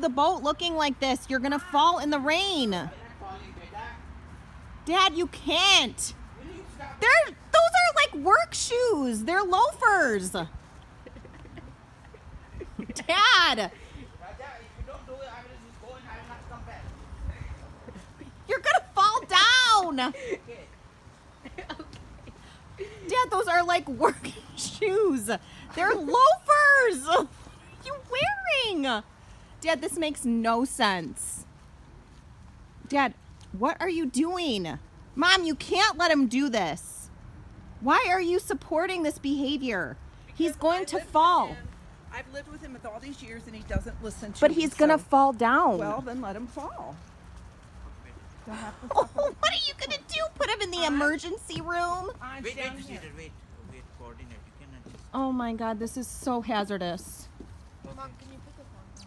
the boat looking like this. You're gonna fall in the rain. Dad, you can't. Those are like work shoes. They're loafers. Dad. You're gonna fall down. Dad, those are like work shoes. They're loafers. What are you wearing? Dad, this makes no sense. Dad, what are you doing? Mom, you can't let him do this. Why are you supporting this behavior? He's going to fall. I've lived with him with all these years and he doesn't listen to me. But he's going to fall down. Well, then let him fall. Oh, what are you going to do? Put him in the emergency room? Wait, coordinate. You cannot just. Oh my God, this is so hazardous. Mom, can you put this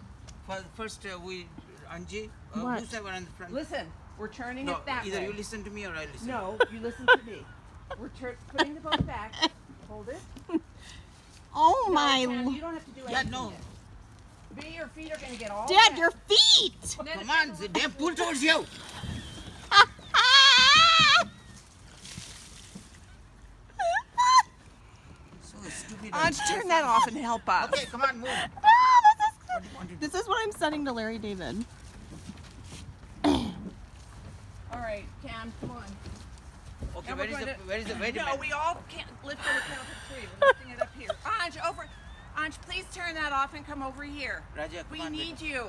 on? First, Anji, What? who's ever on the front? Listen, we're turning No, it that either way. you listen to me or I listen. No, you listen to me. We're putting the boat back. Hold it. Oh No, my Pam, you don't have to do Yeah, anything no. yet. Your feet are going to get all Dad, wet. your feet! Come on, the damn pull towards you. So stupid. Anj, turn that off and help us. Okay, come on, move. This is what I'm sending to Larry David. All right, Cam, come on. Okay, Now where we're is the wait a No, minute. we all can't lift on the count of three. We're lifting it up here. Anj, please turn that off and come over here. Raja, come We on, wait. need you.